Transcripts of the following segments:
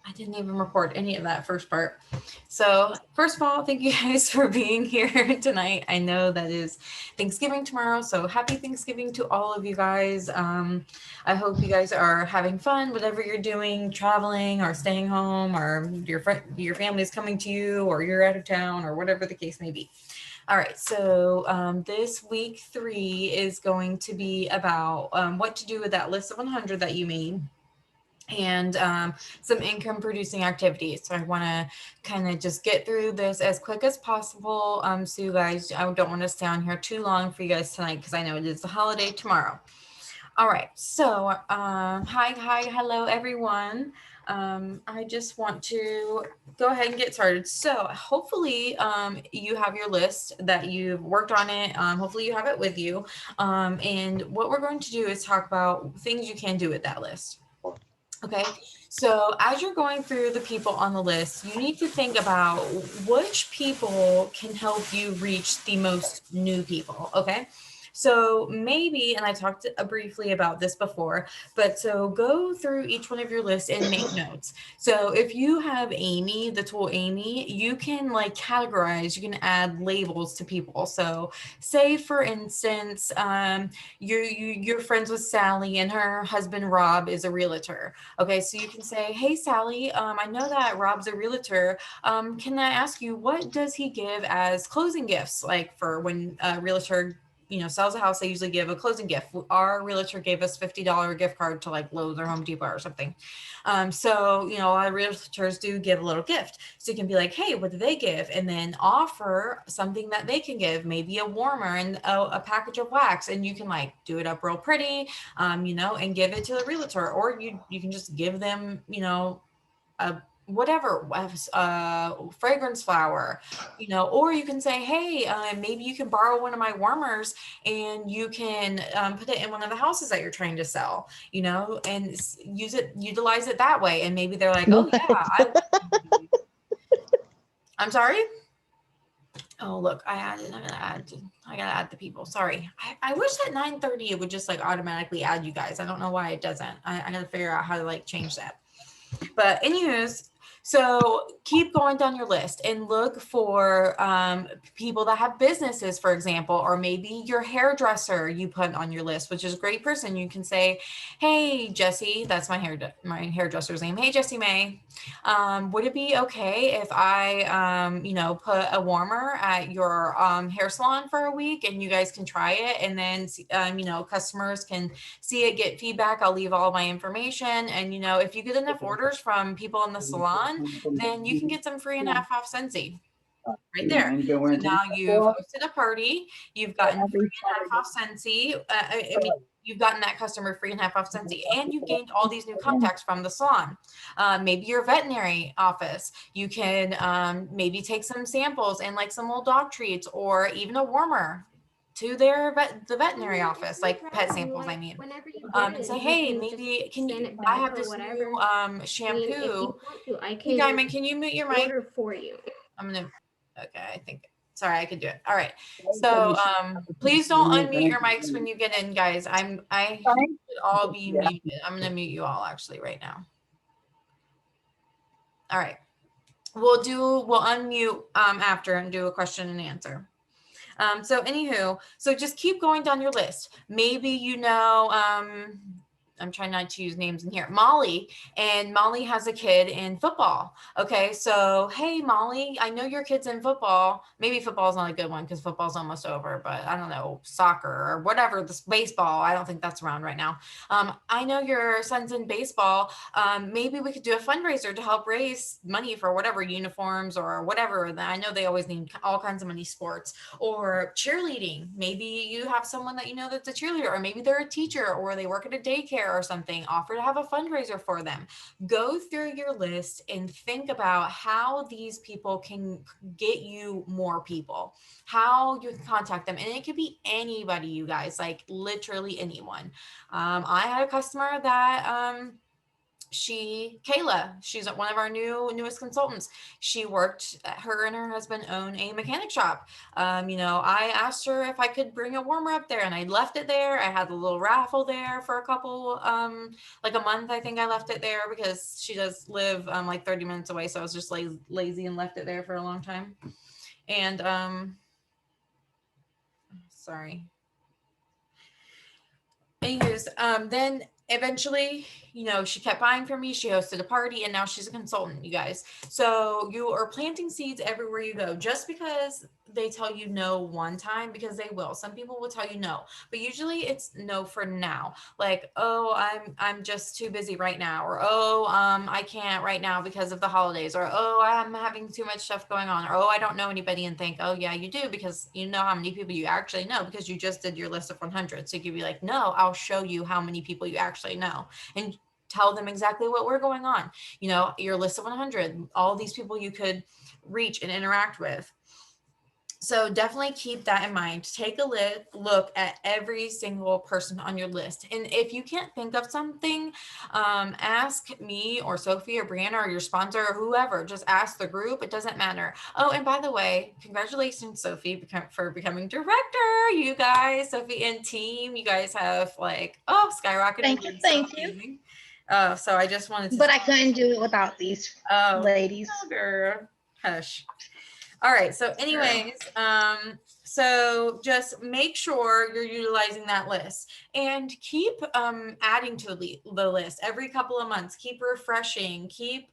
I didn't even record any of that first part. So, first of all, thank you guys for being here tonight. I know that is Thanksgiving tomorrow, so happy Thanksgiving to all of you guys. I hope you guys are having fun, whatever you're doing, traveling or staying home, or your family is coming to you, or you're out of town, or whatever the case may be. All right, so this week 3 is going to be about what to do with that list of 100 that you made and some income producing activities. So I want to kind of just get through this as quick as possible. So you guys, I don't want to stay on here too long for you guys tonight because I know it is the holiday tomorrow. All right. So hello everyone. I just want to go ahead and get started. So hopefully you have your list that you've worked on it. Hopefully you have it with you. And what we're going to do is talk about things you can do with that list. Okay, so as you're going through the people on the list, you need to think about which people can help you reach the most new people. Okay, so maybe, and I talked briefly about this before, but so go through each one of your lists and make notes. So if you have Amy, the tool Amy, you can like categorize, you can add labels to people. So say for instance, you're friends with Sally and her husband Rob is a realtor. Okay, so you can say, hey, Sally, I know that Rob's a realtor. Can I ask you, what does he give as closing gifts? Like for when a realtor, sells a house, they usually give a closing gift. Our realtor gave us $50 gift card to like Lowe's or Home Depot or something. So, a lot of realtors do give a little gift. So you can be like, hey, what do they give? And then offer something that they can give, maybe a warmer and a package of wax. And you can like do it up real pretty, and give it to the realtor, or you can just give them, a whatever fragrance flower, or you can say, hey, maybe you can borrow one of my warmers and you can put it in one of the houses that you're trying to sell, and utilize it that way. And maybe they're like, oh What? yeah, I'm sorry. Oh, look, I gotta add the people. Sorry. I wish at 9:30 it would just like automatically add you guys. I don't know why it doesn't. I gotta figure out how to like change that. But anyways, so keep going down your list and look for people that have businesses, for example, or maybe your hairdresser you put on your list, which is a great person. You can say, "Hey, Jesse, that's my hairdresser's name. Hey, Jesse May, would it be okay if I, put a warmer at your hair salon for a week and you guys can try it, and then customers can see it, get feedback. I'll leave all my information. And, if you get enough orders from people in the salon, then you can get some free and half off Scentsy right there. So now you've hosted a party, you've gotten free and half off Scentsy. I mean, you've gotten that customer free and half off Scentsy, and you gained all these new contacts from the salon. Maybe your veterinary office, you can maybe take some samples and like some little dog treats or even a warmer to the veterinary office, like pet samples, I mean, and say, hey, maybe can you? I have this new shampoo. Hey, Diamond, can you mute your mic? I'm gonna. Okay, I think. Sorry, I could do it. All right. So, please don't unmute your mics when you get in, guys. I should all be muted. I'm gonna mute you all actually right now. All right. We'll unmute after and do a question and answer. So anywho, so just keep going down your list. Maybe I'm trying not to use names in here. Molly, and Molly has a kid in football. Okay, so hey, Molly, I know your kid's in football. Maybe football's not a good one because football's almost over, but I don't know, soccer or whatever, this baseball. I don't think that's around right now. I know your son's in baseball. Maybe we could do a fundraiser to help raise money for whatever uniforms or whatever. I know they always need all kinds of money, sports or cheerleading. Maybe you have someone that you know that's a cheerleader, or maybe they're a teacher or they work at a daycare or something. Offer to have a fundraiser for them. Go through your list and think about how these people can get you more people, how you can contact them. And it could be anybody, you guys, like literally anyone. I had a customer that Kayla, she's one of our newest consultants. She worked, her and her husband own a mechanic shop. I asked her if I could bring a warmer up there, and I left it there. I had a little raffle there for a couple, like a month. I think I left it there because she does live like 30 minutes away. So I was just lazy and left it there for a long time. And sorry. Anyways, then eventually, she kept buying from me. She hosted a party, and now she's a consultant, you guys. So you are planting seeds everywhere you go. Just because they tell you no one time, because they will. Some people will tell you no, but usually it's no for now. Like, oh, I'm just too busy right now, or oh, I can't right now because of the holidays, or oh, I'm having too much stuff going on, or oh, I don't know anybody, and think, oh yeah, you do, because you know how many people you actually know because you just did your list of 100. So you could be like, no, I'll show you how many people you actually know, and tell them exactly what we're going on. Your list of 100, all these people you could reach and interact with. So definitely keep that in mind. Take a look at every single person on your list. And if you can't think of something, ask me or Sophie or Brianna or your sponsor or whoever. Just ask the group. It doesn't matter. Oh, and by the way, congratulations, Sophie, for becoming director. You guys, Sophie and team, you guys have skyrocketed. Thank you, It's so thank you. amazing. So I just wanted to But I couldn't do it without these oh, ladies. girl. Hush. All right. So Girl. anyways, so just make sure you're utilizing that list, and keep adding to the list every couple of months. Keep refreshing. Keep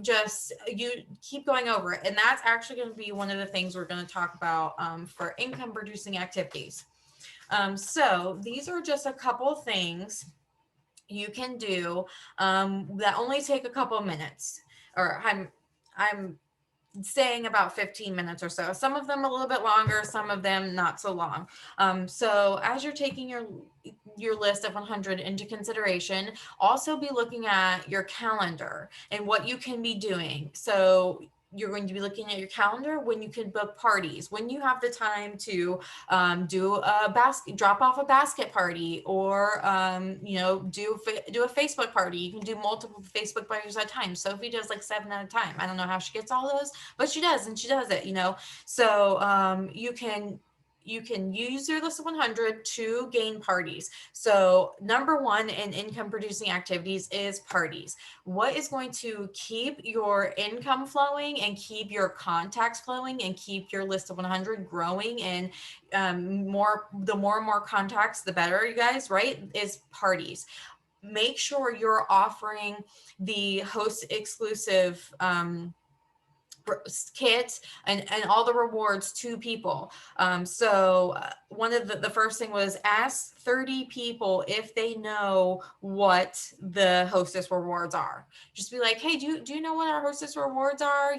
just you keep going over it. And that's actually going to be one of the things we're going to talk about for income producing activities. So these are just a couple things you can do that only take a couple minutes. Or I'm saying about 15 minutes or so. Some of them a little bit longer, some of them not so long. So as you're taking your list of 100 into consideration, also be looking at your calendar and what you can be doing. So you're going to be looking at your calendar when you can book parties, when you have the time to drop off a basket party, or do a Facebook party. You can do multiple Facebook parties at a time. Sophie does like 7 at a time. I don't know how she gets all those, but she does, and she does it. So you can use your list of 100 to gain parties. So number one in income producing activities is parties. What is going to keep your income flowing and keep your contacts flowing and keep your list of 100 growing, and the more and more contacts, the better, you guys, right? Is parties. Make sure you're offering the host exclusive kit and all the rewards to people. One of the first thing was ask 30 people if they know what the hostess rewards are. Just be like, hey, do you know what our hostess rewards are?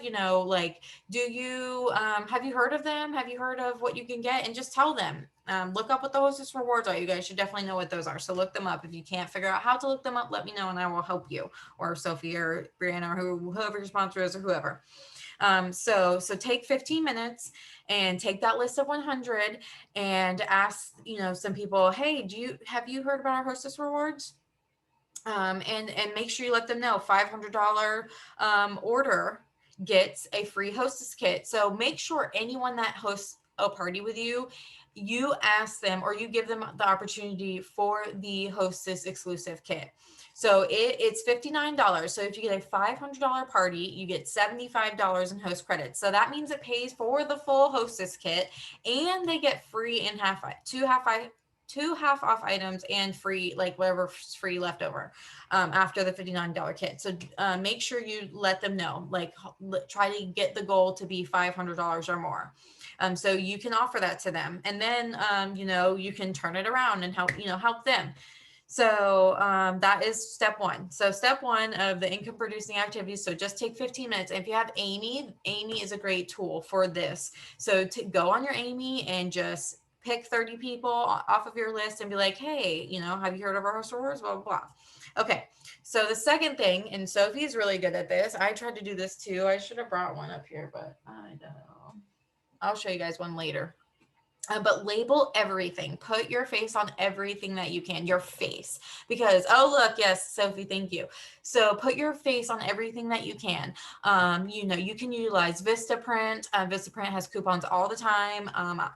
Like, do you have you heard of them? Have you heard of what you can get? And just tell them. Look up what the hostess rewards are. You guys should definitely know what those are. So look them up. If you can't figure out how to look them up, let me know and I will help you, or Sophie or Brianna or whoever your sponsor is, or whoever. So take 15 minutes and take that list of 100 and ask, some people, hey, have you heard about our hostess rewards? And make sure you let them know $500 order gets a free hostess kit. So make sure anyone that hosts a party with you ask them, or you give them the opportunity for the hostess exclusive kit. So it's $59. So if you get a $500 party, you get $75 in host credits. So that means it pays for the full hostess kit, and they get free and two half off items and free, like whatever's free left over after the $59 kit. So make sure you let them know, like try to get the goal to be $500 or more. So you can offer that to them, and then you can turn it around and help them. So that is step one. So step one of the income producing activities. So just take 15 minutes. And if you have Amy is a great tool for this. So to go on your Amy and just pick 30 people off of your list and be like, hey, have you heard of our host rewards? Blah, blah, blah. Okay. So the second thing, and Sophie's really good at this. I tried to do this too. I should have brought one up here, but I don't know. I'll show you guys one later. But label everything. Put your face on everything that you can, your face. Because, oh, look, yes, Sophie, thank you. So put your face on everything that you can. You can utilize Vistaprint. Vistaprint has coupons all the time.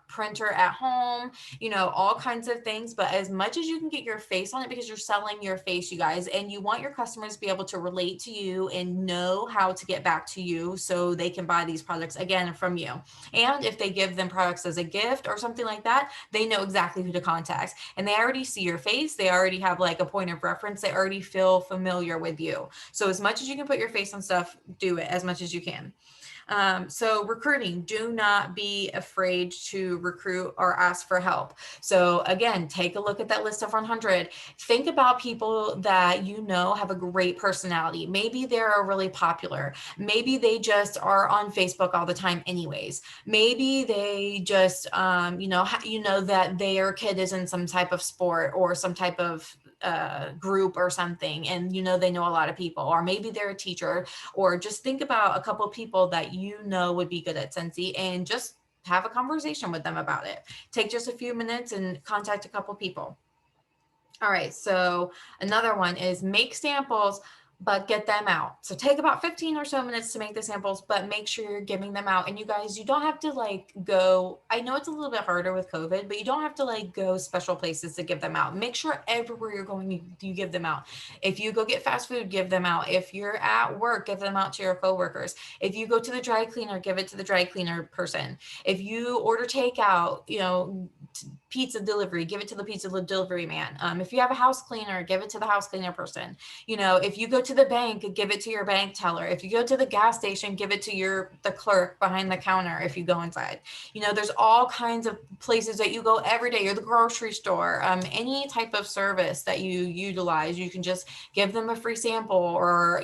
Printer at home, all kinds of things. But as much as you can get your face on it, because you're selling your face, you guys, and you want your customers to be able to relate to you and know how to get back to you so they can buy these products again from you. And if they give them products as a gift or something like that, they know exactly who to contact. And they already see your face. They already have like a point of reference. They already feel familiar with you. So as much as you can put your face on stuff, do it as much as you can. So recruiting, do not be afraid to recruit or ask for help. So again, take a look at that list of 100. Think about people that you know have a great personality. Maybe they're really popular. Maybe they just are on Facebook all the time anyways. Maybe they just, that their kid is in some type of sport or some type of group or something, and they know a lot of people, or maybe they're a teacher, or just think about a couple of people that would be good at Scentsy and just have a conversation with them about it. Take just a few minutes and contact a couple people. All right, so another one is make samples, but get them out. So take about 15 or so minutes to make the samples, but make sure you're giving them out. And you guys, you don't have to like go, I know it's a little bit harder with COVID, but you don't have to like go special places to give them out. Make sure everywhere you're going, you give them out. If you go get fast food, give them out. If you're at work, give them out to your coworkers. If you go to the dry cleaner, give it to the dry cleaner person. If you order takeout, pizza delivery, give it to the pizza delivery man. If you have a house cleaner, give it to the house cleaner person. If you go to the bank, give it to your bank teller. If you go to the gas station, give it to the clerk behind the counter. If you go inside, there's all kinds of places that you go every day, or the grocery store, any type of service that you utilize, you can just give them a free sample, or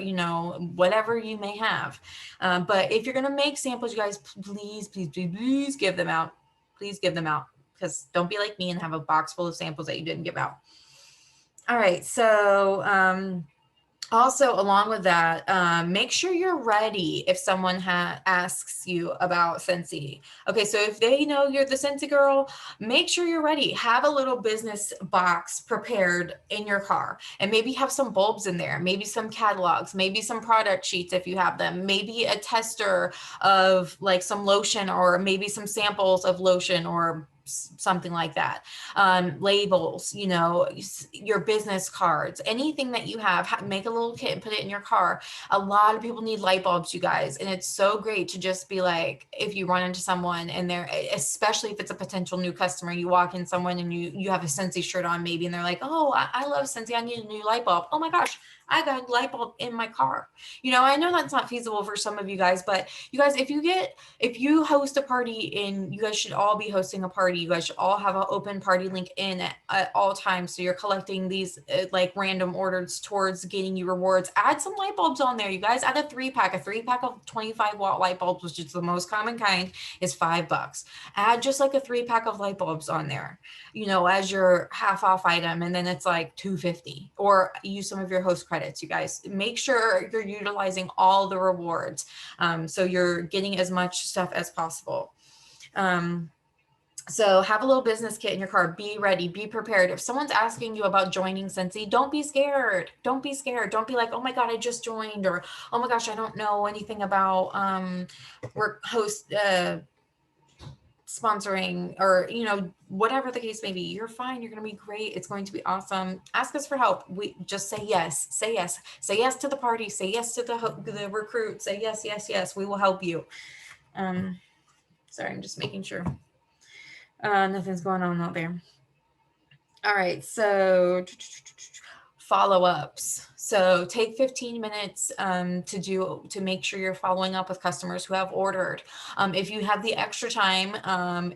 whatever you may have. But if you're going to make samples, you guys, please give them out. Please give them out, because don't be like me and have a box full of samples that you didn't give out. All right, so also along with that, make sure you're ready if someone asks you about Scentsy. Okay, so if they know you're the Scentsy girl, make sure you're ready. Have a little business box prepared in your car, and maybe have some bulbs in there, maybe some catalogs, maybe some product sheets if you have them, maybe a tester of like some lotion, or maybe some samples of lotion, or something like that. Labels, your business cards, anything that you have, make a little kit and put it in your car. A lot of people need light bulbs, you guys, and it's so great to just be like, if you run into someone and they're, especially if it's a potential new customer, you walk in someone and you have a Scentsy shirt on maybe, and they're like, oh, I love Scentsy, I need a new light bulb. Oh my gosh, I got a light bulb in my car. I know that's not feasible for some of you guys, but you guys, if you host a party, and you guys should all be hosting a party, you guys should all have an open party link in at all times. So you're collecting these like random orders towards getting you rewards. Add some light bulbs on there, you guys. Add a 3-pack of 25-watt light bulbs, which is the most common kind, is $5. Add just like a 3-pack of light bulbs on there, as your half off item, and then it's like $2.50. Or use some of your host credits, you guys. Make sure you're utilizing all the rewards, so you're getting as much stuff as possible. So have a little business kit in your car. Be ready, be prepared. If someone's asking you about joining Scentsy, don't be scared. Don't be scared. Don't be like, oh my God, I just joined, or oh my gosh, I don't know anything about sponsoring, or whatever the case may be. You're fine. You're going to be great. It's going to be awesome. Ask us for help. We just say yes. Say yes. Say yes to the party. Say yes to the recruit. Say yes, yes, yes. We will help you. Sorry, I'm just making sure nothing's going on out there. All right, so follow-ups. So take 15 minutes to make sure you're following up with customers who have ordered. If you have the extra time, and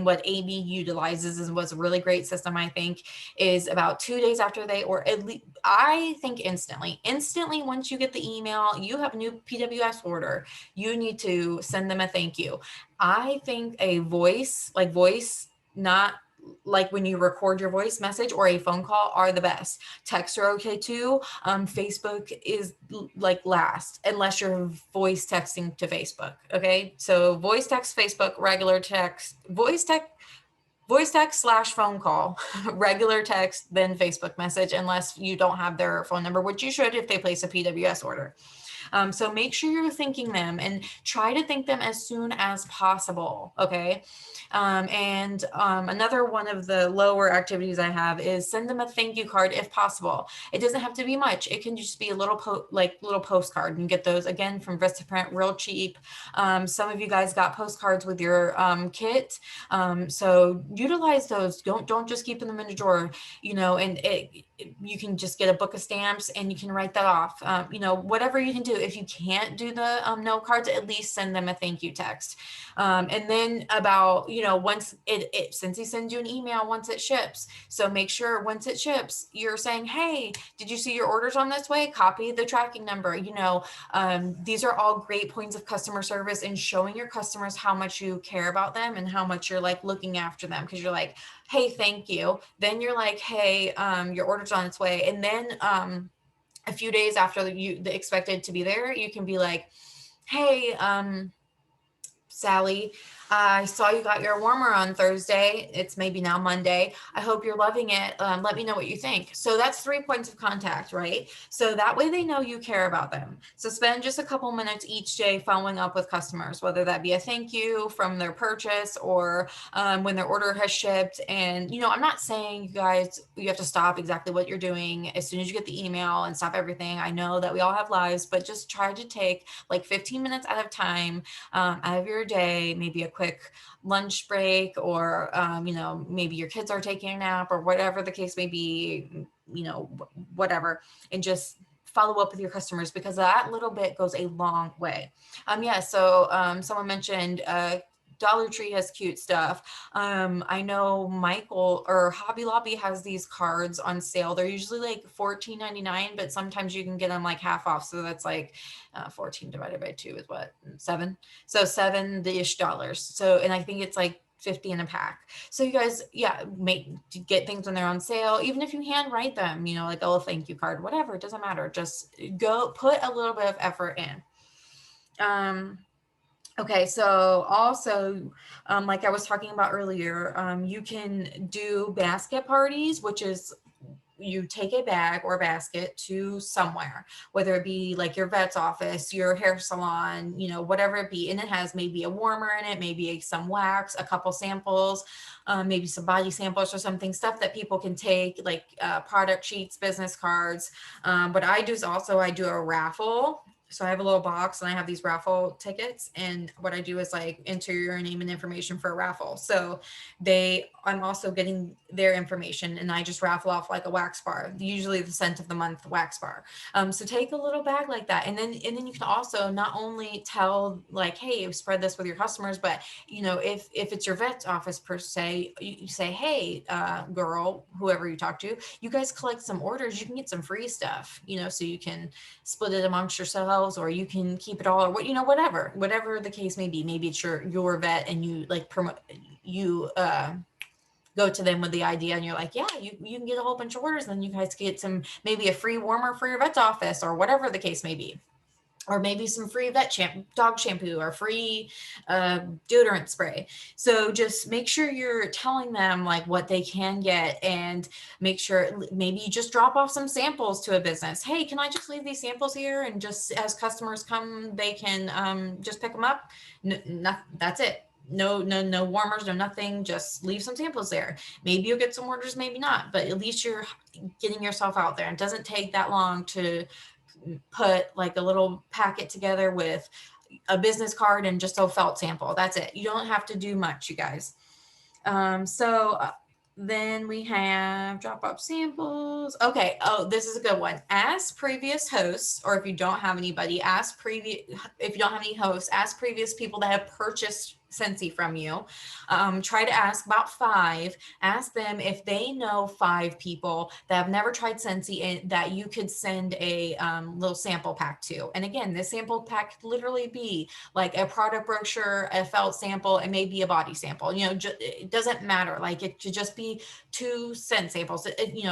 what Amy utilizes is what's a really great system, I think, is about 2 days after they, or at least I think instantly once you get the email, you have a new PWS order, you need to send them a thank you. I think a voice, not like when you record your voice message or a phone call are the best. Texts are okay too. Facebook is like last unless you're voice texting to Facebook. Okay, so voice text Facebook, regular text, voice text slash phone call, regular text, then Facebook message, unless you don't have their phone number, which you should if they place a PWS order. So make sure you're thanking them and try to thank them as soon as possible. Okay. And another one of the lower activities I have is send them a thank you card if possible. It doesn't have to be much. It can just be a little little postcard. You can get those again from Vistaprint, real cheap. Some of you guys got postcards with your kit, so utilize those. Don't just keep them in a drawer. And you can just get a book of stamps and you can write that off. Whatever you can do. If you can't do the note cards, at least send them a thank you text. And then about, once since he sends you an email once it ships, so make sure once it ships, you're saying, hey, did you see your orders on this way? Copy the tracking number. These are all great points of customer service and showing your customers how much you care about them and how much you're like looking after them, because you're like, hey, thank you. Then you're like, hey, your order's on its way. And then a few days after the expected to be there, you can be like, hey, Sally, I saw you got your warmer on Thursday. It's maybe now Monday. I hope you're loving it. Let me know what you think. So that's 3 points of contact, right? So that way they know you care about them. So spend just a couple minutes each day following up with customers, whether that be a thank you from their purchase or when their order has shipped. And, I'm not saying you guys, you have to stop exactly what you're doing as soon as you get the email and stop everything. I know that we all have lives, but just try to take like 15 minutes at a time out of your day, maybe a quick lunch break, or maybe your kids are taking a nap or whatever the case may be, whatever, and just follow up with your customers, because that little bit goes a long way. So someone mentioned Dollar Tree has cute stuff. I know Michael or Hobby Lobby has these cards on sale. They're usually like $14.99, but sometimes you can get them like half off. So that's like 14 divided by 2 is what? 7. So $7-ish. So, and I think it's like 50 in a pack. So you guys, get things when they're on sale, even if you handwrite them, like a little thank you card, whatever, it doesn't matter. Just go put a little bit of effort in. Okay, so also, like I was talking about earlier, you can do basket parties, which is you take a bag or basket to somewhere, whether it be like your vet's office, your hair salon, whatever it be. And it has maybe a warmer in it, maybe some wax, a couple samples, maybe some body samples or something, stuff that people can take, like product sheets, business cards. What I do is also I do a raffle. So I have a little box and I have these raffle tickets, and what I do is like enter your name and information for a raffle. So I'm also getting their information, and I just raffle off like a wax bar, usually the scent of the month wax bar. So take a little bag like that, and then you can also not only tell like, hey, spread this with your customers, but if it's your vet's office per se, you say, hey, girl, whoever you talk to, you guys collect some orders, you can get some free stuff, so you can split it amongst yourselves, or you can keep it all, or whatever the case may be. Maybe it's your vet, and you like promote, you go to them with the idea, and you're like, yeah, you can get a whole bunch of orders, and then you guys get maybe a free warmer for your vet's office, or whatever the case may be. Or maybe some free dog shampoo, or free deodorant spray. So just make sure you're telling them like what they can get, and make sure maybe you just drop off some samples to a business. Hey, can I just leave these samples here? And just as customers come, they can just pick them up. That's it. No warmers, no nothing. Just leave some samples there. Maybe you'll get some orders, maybe not, but at least you're getting yourself out there. It doesn't take that long to put like a little packet together with a business card and just a felt sample. That's it. You don't have to do much, you guys. Then we have drop off samples. Okay. Oh, this is a good one. Ask previous hosts, or if you don't have anybody, if you don't have any hosts, ask previous people that have purchased Scentsy from you. Try to ask about 5. Ask them if they know 5 people that have never tried Scentsy and that you could send a little sample pack to. And again, this sample pack could literally be like a product brochure, a felt sample, and maybe a body sample. It doesn't matter. Like it should just be 2 scent samples.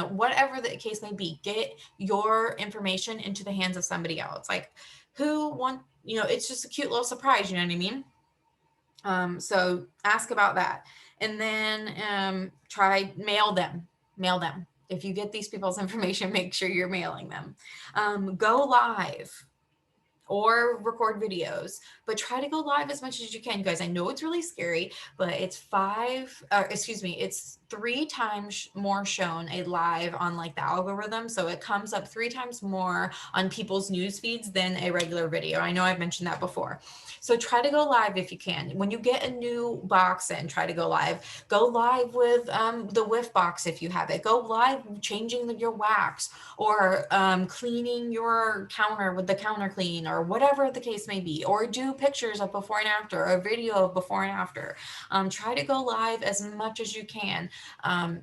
Whatever the case may be, get your information into the hands of somebody else. Like who want, it's just a cute little surprise. You know what I mean? So ask about that. And then try mail them. If you get these people's information, make sure you're mailing them. Go live or record videos, but try to go live as much as you can. You guys, I know it's really scary, but it's 3 times more shown a live on like the algorithm. So it comes up 3 times more on people's news feeds than a regular video. I know I've mentioned that before. So try to go live if you can. When you get a new box in, try to go live. Go live with the whiff box if you have it. Go live changing your wax or cleaning your counter with the counter clean or whatever the case may be. Or do pictures of before and after, or a video of before and after. Try to go live as much as you can.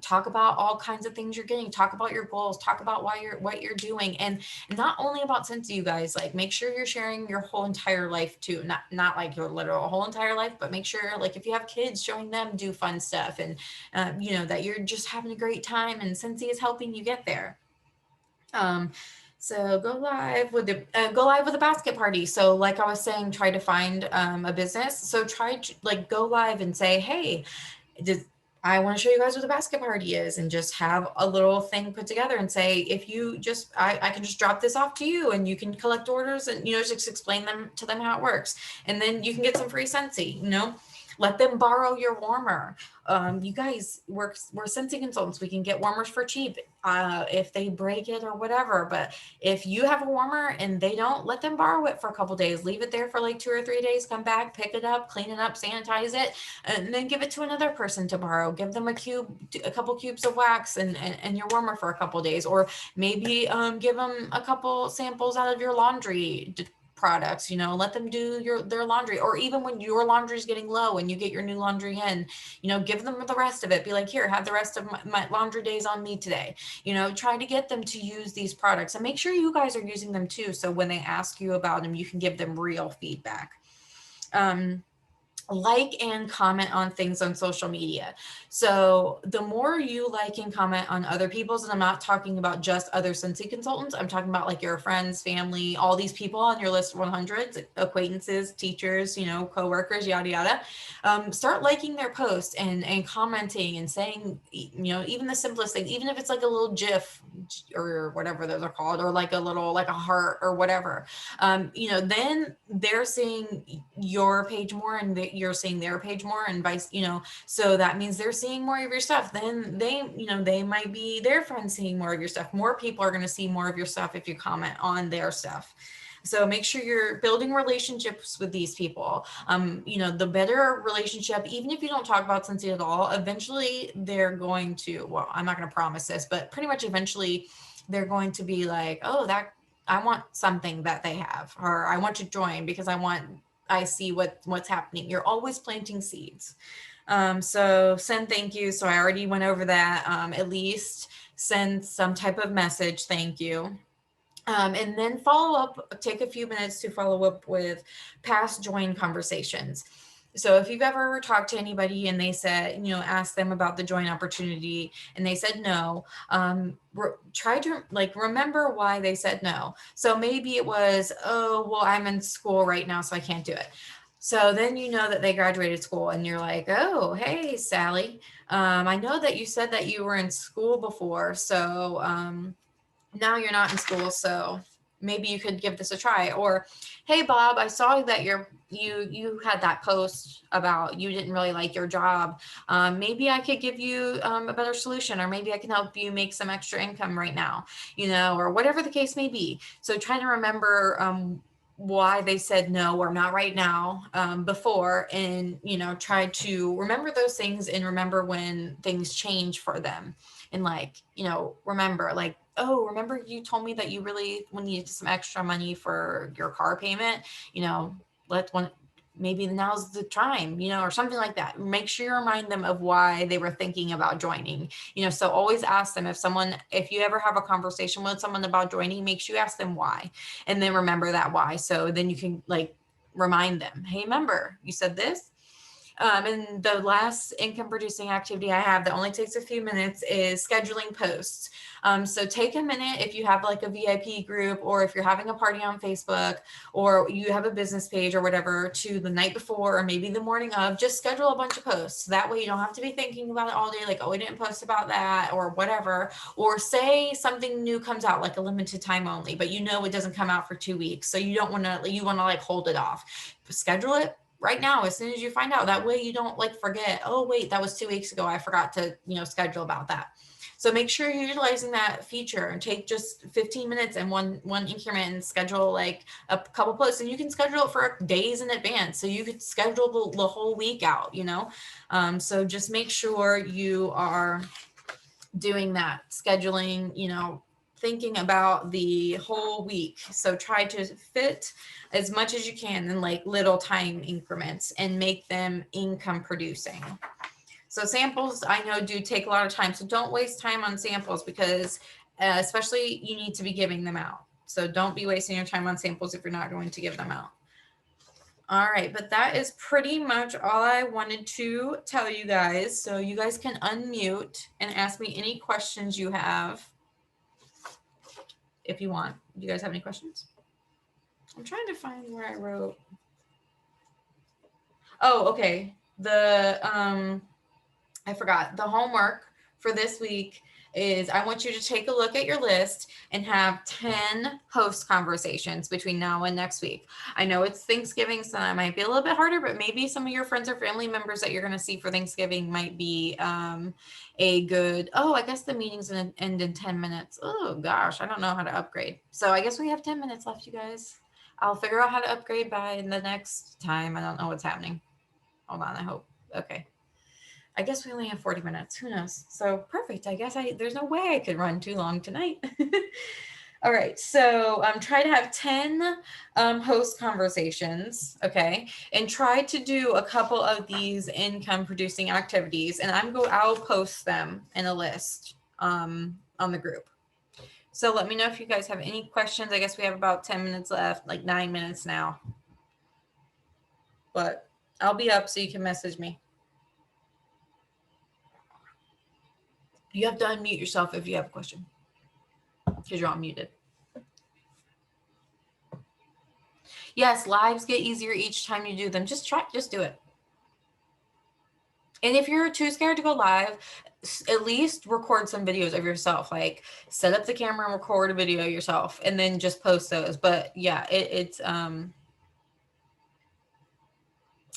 Talk about all kinds of things you're getting. Talk about your goals. Talk about what you're doing. And not only about Scentsy, you guys, like make sure you're sharing your whole entire life too. Not like your literal whole entire life, but make sure like if you have kids, showing them do fun stuff and that you're just having a great time and Scentsy is helping you get there. So go live with a basket party. So like I was saying, try to find a business. So try to like go live and say, hey, I want to show you guys what a basket party is, and just have a little thing put together and say, if you just, I can just drop this off to you and you can collect orders and, just explain to them how it works. And then you can get some free Scentsy, let them borrow your warmer. You guys, we're Scentsy consultants. We can get warmers for cheap if they break it or whatever. But if you have a warmer and they don't, let them borrow it for a couple days. Leave it there for like 2 or 3 days. Come back, pick it up, clean it up, sanitize it, and then give it to another person to borrow. Give them a couple cubes of wax and your warmer for a couple days, or maybe give them a couple samples out of your laundry products, let them do their laundry. Or even when your laundry is getting low and you get your new laundry in, give them the rest of it. Be like, here, have the rest of my laundry days on me today. Try to get them to use these products and make sure you guys are using them too. So when they ask you about them, you can give them real feedback. Like and comment on things on social media. So the more you like and comment on other people's, and I'm not talking about just other Scentsy consultants, I'm talking about like your friends, family, all these people on your list of 100, acquaintances, teachers, coworkers, yada, yada. Start liking their posts and commenting and saying, even the simplest thing, even if it's like a little GIF or whatever those are called, or like a little, like a heart or whatever, then they're seeing your page more and you're seeing their page more and vice, so that means they're seeing more of your stuff. Then they might be their friends seeing more of your stuff. More people are going to see more of your stuff if you comment on their stuff. So make sure you're building relationships with these people. The better relationship, even if you don't talk about Scentsy at all, eventually they're going to, well, I'm not going to promise this, but pretty much eventually they're going to be like, oh, that I want something that they have, or I want to join because I see what's happening. You're always planting seeds. So send thank you. So I already went over that. At least send some type of message. Thank you. And then follow up, take a few minutes to follow up with past join conversations. So if you've ever talked to anybody and they said, ask them about the join opportunity and they said no, try to remember why they said no. So maybe it was, oh, well, I'm in school right now, so I can't do it. So then that they graduated school and you're like, oh, hey, Sally, I know that you said that you were in school before. So now you're not in school, so maybe you could give this a try. Or, hey, Bob, I saw that you had that post about you didn't really like your job. Maybe I could give you a better solution, or maybe I can help you make some extra income right now, or whatever the case may be. So trying to remember why they said no or not right now before, and try to remember those things and remember when things change for them. And remember, oh, remember you told me that you really needed some extra money for your car payment, maybe now's the time, or something like that. Make sure you remind them of why they were thinking about joining, so always ask them if you ever have a conversation with someone about joining, make sure you ask them why, and then remember that why. So then you can like remind them, hey, remember you said this. And the last income producing activity I have that only takes a few minutes is scheduling posts. So take a minute if you have like a VIP group, or if you're having a party on Facebook, or you have a business page or whatever, to the night before or maybe the morning of, just schedule a bunch of posts. That way you don't have to be thinking about it all day, like, oh, we didn't post about that or whatever. Or say something new comes out, like a limited time only, but it doesn't come out for 2 weeks. So you want to like hold it off. Schedule it right now as soon as you find out. That way you don't like forget, oh wait, that was 2 weeks ago, I forgot to schedule about that. So make sure you're utilizing that feature, and take just 15 minutes in one increment and schedule like a couple posts. And you can schedule it for days in advance, so you could schedule the whole week out. So just make sure you are doing that scheduling, thinking about the whole week. So try to fit as much as you can in like little time increments and make them income producing. So samples, I know, do take a lot of time. So don't waste time on samples, because especially you need to be giving them out. So don't be wasting your time on samples if you're not going to give them out. All right, but that is pretty much all I wanted to tell you guys. So you guys can unmute and ask me any questions you have if you want. Do you guys have any questions? I'm trying to find where I wrote. Oh, okay. I forgot. The homework for this week is I want you to take a look at your list and have 10 host conversations between now and next week. I know it's Thanksgiving, so that might be a little bit harder, but maybe some of your friends or family members that you're going to see for Thanksgiving might be a good, I guess the meeting's going to end in 10 minutes. Oh gosh, I don't know how to upgrade. So I guess we have 10 minutes left, you guys. I'll figure out how to upgrade by the next time. I don't know what's happening. Hold on, I hope. Okay. I guess we only have 40 minutes. Who knows? So perfect. I guess there's no way I could run too long tonight. All right. So try to have 10 host conversations. Okay. And try to do a couple of these income producing activities. And I'll post them in a list on the group. So let me know if you guys have any questions. I guess we have about 10 minutes left, like 9 minutes now. But I'll be up so you can message me. You have to unmute yourself if you have a question, because you're unmuted. Yes, lives get easier each time you do them. Just do it. And if you're too scared to go live, at least record some videos of yourself. Like set up the camera and record a video yourself, and then just post those. But yeah,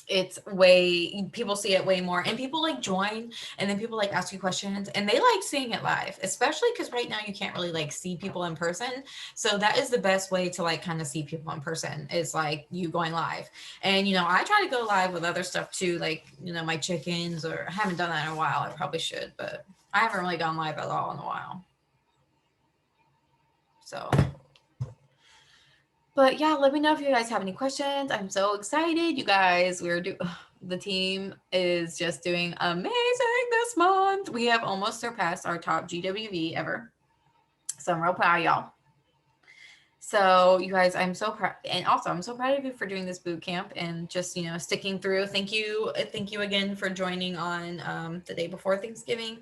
it's way, people see it way more, and people like join, and then people like ask you questions, and they like seeing it live, especially because right now you can't really like see people in person. So that is the best way to like kind of see people in person, is like you going live. And I try to go live with other stuff too, like my chickens, or I haven't done that in a while. I probably should, but I haven't really gone live at all in a while. So but yeah, let me know if you guys have any questions. I'm so excited, you guys. The team is just doing amazing this month. We have almost surpassed our top GWV ever. So I'm real proud of y'all. So you guys, I'm so proud. And also I'm so proud of you for doing this boot camp and just, sticking through. Thank you again for joining on the day before Thanksgiving.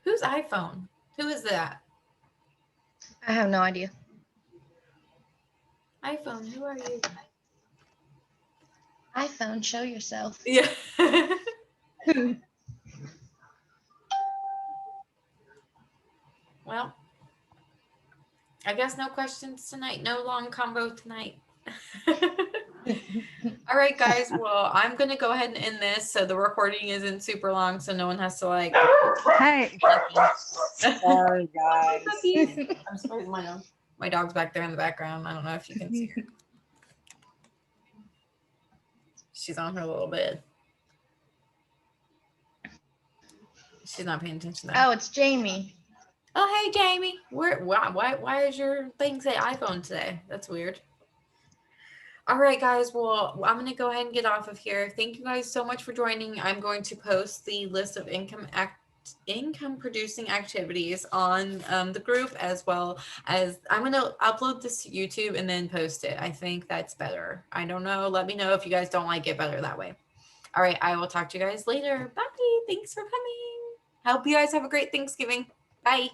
Whose iPhone? Who is that? I have no idea. iPhone, who are you? iPhone, show yourself. Yeah. Well, I guess no questions tonight. No long combo tonight. All right, guys. Well, I'm going to go ahead and end this so the recording isn't super long, so no one has to like. Hey. Sorry, guys. I'm sorry, my dog's back there in the background. I don't know if you can see her. She's on her little bed. She's not paying attention though. Oh, it's Jamie. Oh, hey, Jamie. Why does your thing say iPhone today? That's weird. All right, guys. Well, I'm going to go ahead and get off of here. Thank you guys so much for joining. I'm going to post the list of income producing activities on the group, as well as I'm going to upload this to YouTube and then post it. I think that's better. I don't know. Let me know if you guys don't like it better that way. All right. I will talk to you guys later. Bye. Thanks for coming. I hope you guys have a great Thanksgiving. Bye.